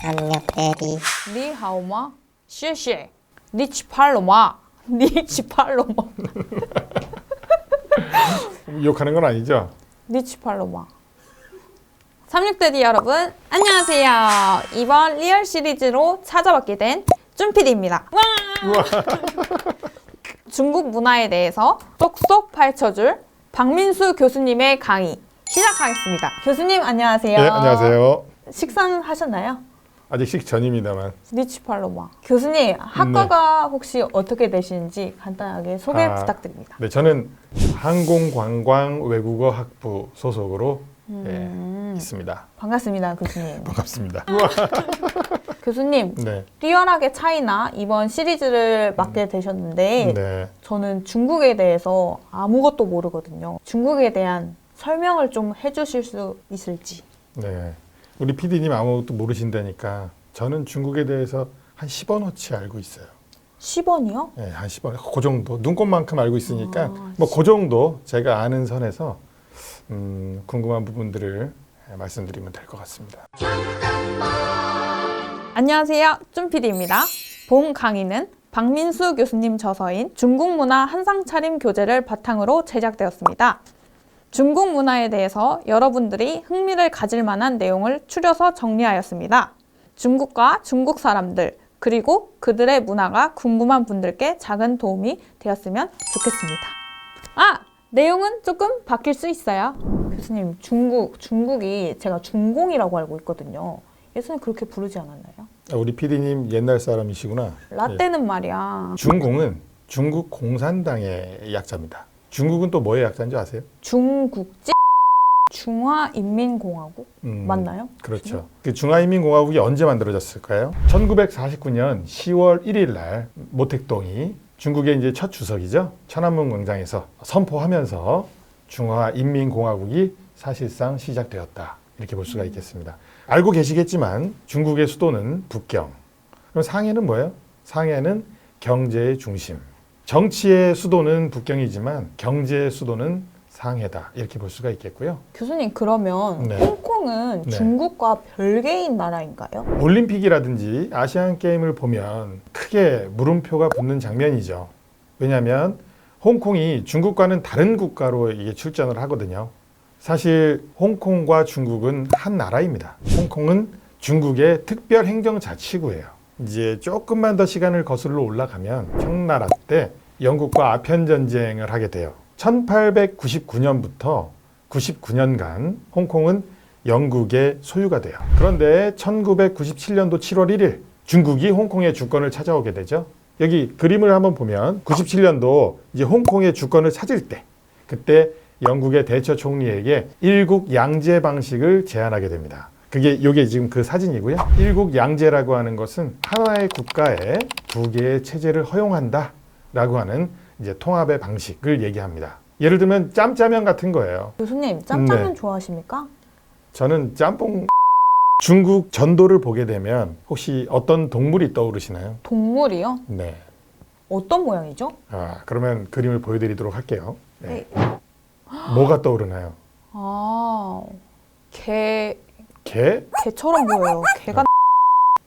삼육대리. 你好吗?谢谢. 니치 팔로마. 니치 팔로마. 욕하는 건 아니죠? 니치 팔로마. 삼육대리 여러분, 안녕하세요. 이번 리얼 시리즈로 찾아뵙게 된 쭌피디입니다. 와! 중국 문화에 대해서 쏙쏙 파헤쳐줄 박민수 교수님의 강의 시작하겠습니다. 교수님 안녕하세요. 네, 안녕하세요. 식사는 하셨나요? 아직 식전입니다만. 니치 팔로마. 교수님, 학과가 혹시 어떻게 되시는지 간단하게 소개 부탁드립니다. 네, 저는 항공관광외국어학부 소속으로 있습니다. 반갑습니다, 교수님. 반갑습니다. 교수님, 네, 리얼하게 차이나 이번 시리즈를 맡게 되셨는데 네. 저는 중국에 대해서 아무것도 모르거든요. 중국에 대한 설명을 좀 해주실 수 있을지. 네. 우리 PD님 아무것도 모르신다니까 저는 중국에 대해서 한 10원어치 알고 있어요. 10원이요? 네, 한 10원. 그 정도. 눈꽃만큼 알고 있으니까 뭐 그 정도 제가 아는 선에서 궁금한 부분들을 말씀드리면 될 것 같습니다. 안녕하세요, 쭌피디입니다. 본 강의는 박민수 교수님 저서인 중국 문화 한상차림 교재를 바탕으로 제작되었습니다. 중국 문화에 대해서 여러분들이 흥미를 가질 만한 내용을 추려서 정리하였습니다. 중국과 중국 사람들, 그리고 그들의 문화가 궁금한 분들께 작은 도움이 되었으면 좋겠습니다. 내용은 조금 바뀔 수 있어요. 교수님, 중국이 제가 중공이라고 알고 있거든요. 예전에 그렇게 부르지 않았나요? 우리 PD님 옛날 사람이시구나. 라떼는 말이야. 중공은 중국 공산당의 약자입니다. 중국은 또 뭐의 약자인지 아세요? 중국집? 중화인민공화국? 맞나요? 그렇죠. 그 중화인민공화국이 언제 만들어졌을까요? 1949년 10월 1일 날 모택동이 중국의 이제 첫 주석이죠. 천안문 광장에서 선포하면서 중화인민공화국이 사실상 시작되었다. 이렇게 볼 수가 있겠습니다. 알고 계시겠지만 중국의 수도는 북경. 그럼 상해는 뭐예요? 상해는 경제의 중심. 정치의 수도는 북경이지만 경제의 수도는 상해다. 이렇게 볼 수가 있겠고요. 교수님, 그러면 네. 홍콩은 네. 중국과 별개인 나라인가요? 올림픽이라든지 아시안 게임을 보면 크게 물음표가 붙는 장면이죠. 왜냐하면 홍콩이 중국과는 다른 국가로 이게 출전을 하거든요. 사실 홍콩과 중국은 한 나라입니다. 홍콩은 중국의 특별 행정자치구예요. 이제 조금만 더 시간을 거슬러 올라가면 청나라 때 영국과 아편 전쟁을 하게 돼요. 1899년부터 99년간 홍콩은 영국의 소유가 돼요. 그런데 1997년도 7월 1일 중국이 홍콩의 주권을 찾아오게 되죠. 여기 그림을 한번 보면 97년도 이제 홍콩의 주권을 찾을 때 그때 영국의 대처 총리에게 일국 양제 방식을 제안하게 됩니다. 요게 지금 그 사진이고요. 일국 양제라고 하는 것은 하나의 국가에 두 개의 체제를 허용한다 라고 하는 이제 통합의 방식을 얘기합니다. 예를 들면 짬짜면 같은 거예요. 교수님, 짬짜면 네. 좋아하십니까? 저는 짬뽕. 중국 전도를 보게 되면 혹시 어떤 동물이 떠오르시나요? 동물이요? 네. 어떤 모양이죠? 그러면 그림을 보여드리도록 할게요. 네. 네. 뭐가 떠오르나요? 개, 개? 개처럼 보여요. 개가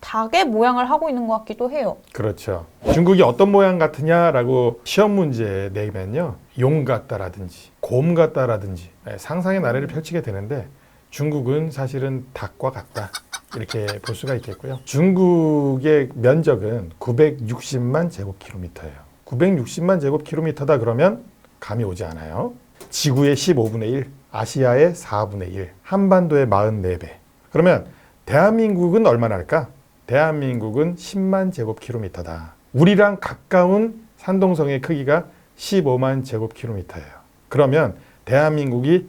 닭의 모양을 하고 있는 것 같기도 해요. 그렇죠. 중국이 어떤 모양 같으냐라고 시험 문제 내면요. 용 같다라든지 곰 같다라든지 상상의 나래를 펼치게 되는데 중국은 사실은 닭과 같다. 이렇게 볼 수가 있겠고요. 중국의 면적은 960만 제곱킬로미터예요. 960만 제곱킬로미터다 그러면 감이 오지 않아요. 지구의 15분의 1, 아시아의 4분의 1, 한반도의 44배. 그러면 대한민국은 얼마나 할까? 대한민국은 10만 제곱킬로미터다. 우리랑 가까운 산동성의 크기가 15만 제곱킬로미터예요. 그러면 대한민국이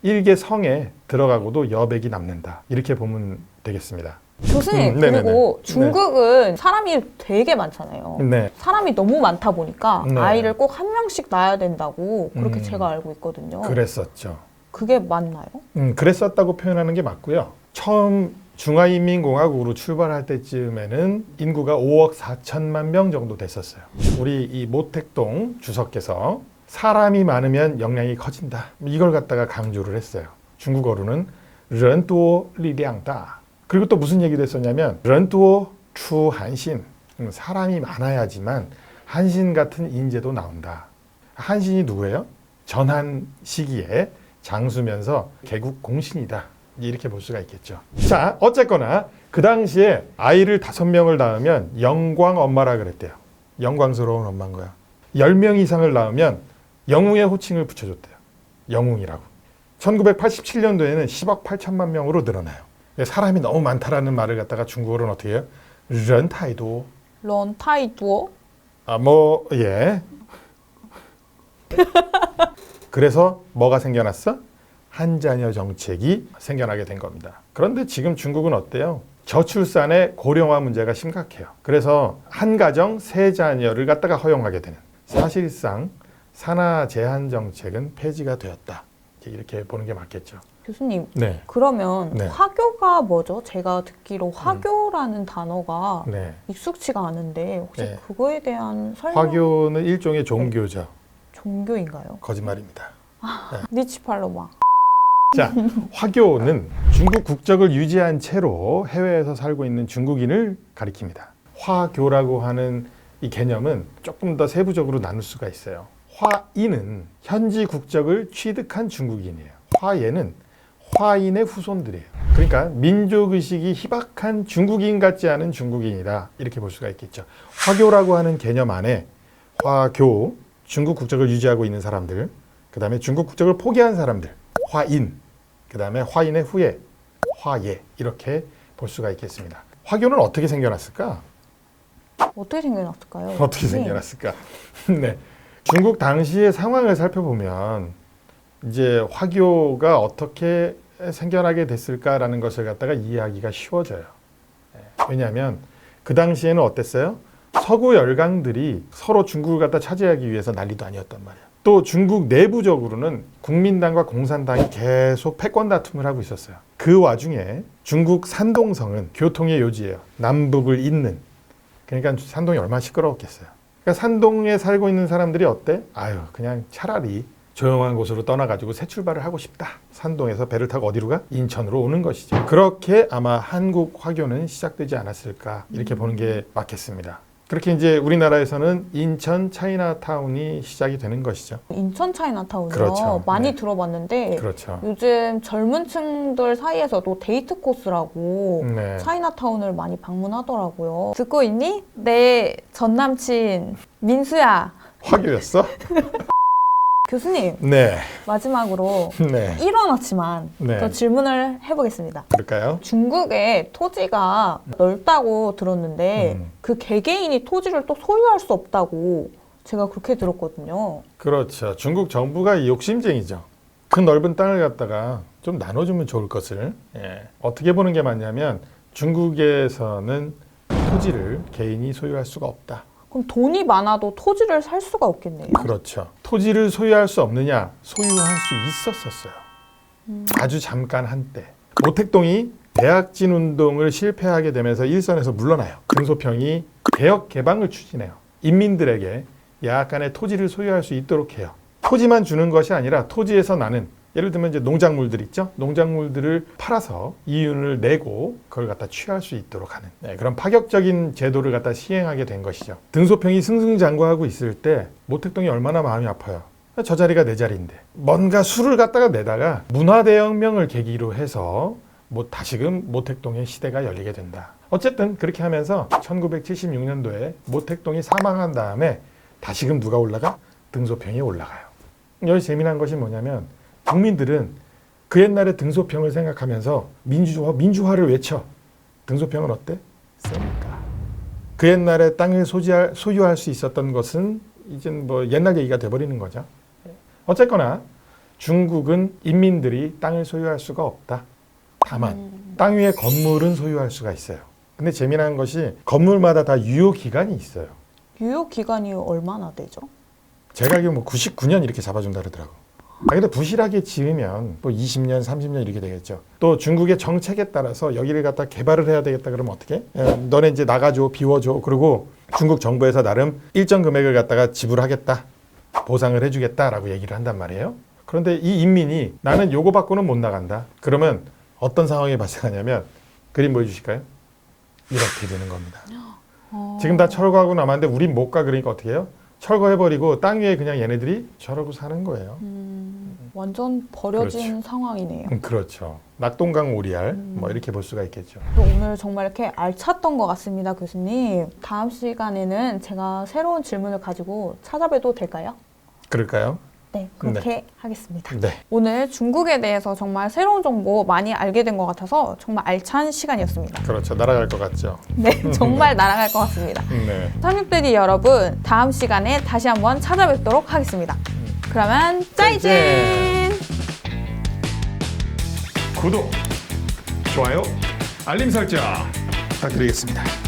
일개 성에 들어가고도 여백이 남는다. 이렇게 보면 되겠습니다. 교수님, 네네네. 그리고 중국은 사람이 되게 많잖아요. 네. 사람이 너무 많다 보니까 네. 아이를 꼭 한 명씩 낳아야 된다고 그렇게 제가 알고 있거든요. 그랬었죠. 그게 맞나요? 그랬었다고 표현하는 게 맞고요. 처음 중화인민공화국으로 출발할 때쯤에는 인구가 5억 4천만 명 정도 됐었어요. 우리 이 모택동 주석께서 사람이 많으면 역량이 커진다. 이걸 갖다가 강조를 했어요. 중국어로는 人多力量大 그리고 또 무슨 얘기를 했었냐면 런투어 추 한신, 사람이 많아야지만 한신 같은 인재도 나온다. 한신이 누구예요? 전한 시기에 장수면서 개국 공신이다. 이렇게 볼 수가 있겠죠. 자, 어쨌거나 그 당시에 아이를 5명을 낳으면 영광 엄마라 그랬대요. 영광스러운 엄마인 거야. 10명 이상을 낳으면 영웅의 호칭을 붙여줬대요. 영웅이라고. 1987년도에는 10억 8천만 명으로 늘어나요. 사람이 너무 많다라는 말을 갖다가 중국어로는 어떻게 해요? 런타이도. 런타이두어? 예. 그래서 뭐가 생겨났어? 한자녀 정책이 생겨나게 된 겁니다. 그런데 지금 중국은 어때요? 저출산의 고령화 문제가 심각해요. 그래서 한 가정 세 자녀를 갖다가 허용하게 되는, 사실상 산하 제한 정책은 폐지가 되었다. 이렇게 보는 게 맞겠죠. 교수님, 네. 그러면 네. 화교가 뭐죠? 제가 듣기로 화교라는 단어가 네. 익숙치가 않은데 혹시 네. 그거에 대한 설명? 화교는 일종의 종교죠. 종교인가요? 거짓말입니다. 니치팔로마. 자, 화교는 중국 국적을 유지한 채로 해외에서 살고 있는 중국인을 가리킵니다. 화교라고 하는 이 개념은 조금 더 세부적으로 나눌 수가 있어요. 화인은 현지 국적을 취득한 중국인이에요. 화예는 화인의 후손들이에요. 그러니까 민족의식이 희박한 중국인 같지 않은 중국인이다. 이렇게 볼 수가 있겠죠. 화교라고 하는 개념 안에 화교, 중국 국적을 유지하고 있는 사람들, 그 다음에 중국 국적을 포기한 사람들, 화인, 그 다음에 화인의 후예, 화예, 이렇게 볼 수가 있겠습니다. 화교는 어떻게 생겨났을까? 어떻게 생겨났을까요? 어떻게 생겨났을까? 네. 중국 당시의 상황을 살펴보면 이제 화교가 어떻게 생겨나게 됐을까라는 것을 갖다가 이해하기가 쉬워져요. 왜냐하면 그 당시에는 어땠어요? 서구 열강들이 서로 중국을 갖다 차지하기 위해서 난리도 아니었단 말이에요. 또 중국 내부적으로는 국민당과 공산당이 계속 패권 다툼을 하고 있었어요. 그 와중에 중국 산동성은 교통의 요지예요. 남북을 잇는. 그러니까 산동이 얼마나 시끄러웠겠어요. 그러니까 산동에 살고 있는 사람들이 어때? 아유, 그냥 차라리 조용한 곳으로 떠나가지고 새 출발을 하고 싶다. 산동에서 배를 타고 어디로 가? 인천으로 오는 것이죠. 그렇게 아마 한국 화교는 시작되지 않았을까 이렇게 보는 게 맞겠습니다. 그렇게 이제 우리나라에서는 인천 차이나타운이 시작이 되는 것이죠. 인천 차이나타운이요? 그렇죠. 많이 네. 들어봤는데 그렇죠. 요즘 젊은 층들 사이에서도 데이트 코스라고 네. 차이나타운을 많이 방문하더라고요. 듣고 있니? 내 전남친 민수야. 화교였어? 교수님, 네. 마지막으로 네. 일어났지만 네. 더 질문을 해보겠습니다. 그럴까요? 중국의 토지가 넓다고 들었는데 그 개개인이 토지를 또 소유할 수 없다고 제가 그렇게 들었거든요. 그렇죠. 중국 정부가 욕심쟁이죠. 그 넓은 땅을 갖다가 좀 나눠주면 좋을 것을. 어떻게 보는 게 맞냐면 중국에서는 토지를 개인이 소유할 수가 없다. 그럼 돈이 많아도 토지를 살 수가 없겠네요. 그렇죠. 토지를 소유할 수 없느냐? 소유할 수 있었었어요. 아주 잠깐 한때. 모택동이 대학진 운동을 실패하게 되면서 일선에서 물러나요. 등소평이 개혁 개방을 추진해요. 인민들에게 약간의 토지를 소유할 수 있도록 해요. 토지만 주는 것이 아니라 토지에서 나는, 예를 들면 이제 농작물들 있죠? 농작물들을 팔아서 이윤을 내고 그걸 갖다 취할 수 있도록 하는 그런 파격적인 제도를 갖다 시행하게 된 것이죠. 등소평이 승승장구하고 있을 때 모택동이 얼마나 마음이 아파요. 저 자리가 내 자리인데 뭔가 수를 갖다가 내다가 문화대혁명을 계기로 해서 다시금 모택동의 시대가 열리게 된다. 어쨌든 그렇게 하면서 1976년도에 모택동이 사망한 다음에 다시금 누가 올라가? 등소평이 올라가요. 여기 재미난 것이 뭐냐면 국민들은 그 옛날에 등소평을 생각하면서 민주화를 외쳐. 등소평은 어때? 쎄니까. 그 옛날에 땅을 소유할 수 있었던 것은 이젠 옛날 얘기가 돼버리는 거죠. 어쨌거나 중국은 인민들이 땅을 소유할 수가 없다. 다만 땅 위에 건물은 소유할 수가 있어요. 근데 재미난 것이 건물마다 다 유효 기간이 있어요. 유효 기간이 얼마나 되죠? 제가 알기로 99년 이렇게 잡아준다 그러더라고. 근데 부실하게 지으면 20년, 30년 이렇게 되겠죠. 또 중국의 정책에 따라서 여기를 갖다 개발을 해야 되겠다 그러면 어떻게? 너네 이제 나가줘, 비워줘. 그리고 중국 정부에서 나름 일정 금액을 갖다가 지불하겠다, 보상을 해주겠다라고 얘기를 한단 말이에요. 그런데 이 인민이 나는 요거 받고는 못 나간다. 그러면 어떤 상황이 발생하냐면 그림 보여주실까요? 이렇게 되는 겁니다. 지금 다 철거하고 남았는데 우린 못 가. 그러니까 어떻게 해요? 철거해버리고 땅 위에 그냥 얘네들이 저러고 사는 거예요. 완전 버려진 그렇죠. 상황이네요. 그렇죠. 낙동강 오리알 뭐 이렇게 볼 수가 있겠죠. 또 오늘 정말 이렇게 알찼던 것 같습니다, 교수님. 다음 시간에는 제가 새로운 질문을 가지고 찾아뵈도 될까요? 그럴까요? 네, 그렇게 하겠습니다. 네. 오늘 중국에 대해서 정말 새로운 정보 많이 알게 된 것 같아서 정말 알찬 시간이었습니다. 그렇죠. 날아갈 것 같죠. 네, 정말 날아갈 것 같습니다. 네. 삼육대디 여러분, 다음 시간에 다시 한번 찾아뵙도록 하겠습니다. 그러면 짜이젠! 구독, 좋아요, 알림 설정 부탁드리겠습니다.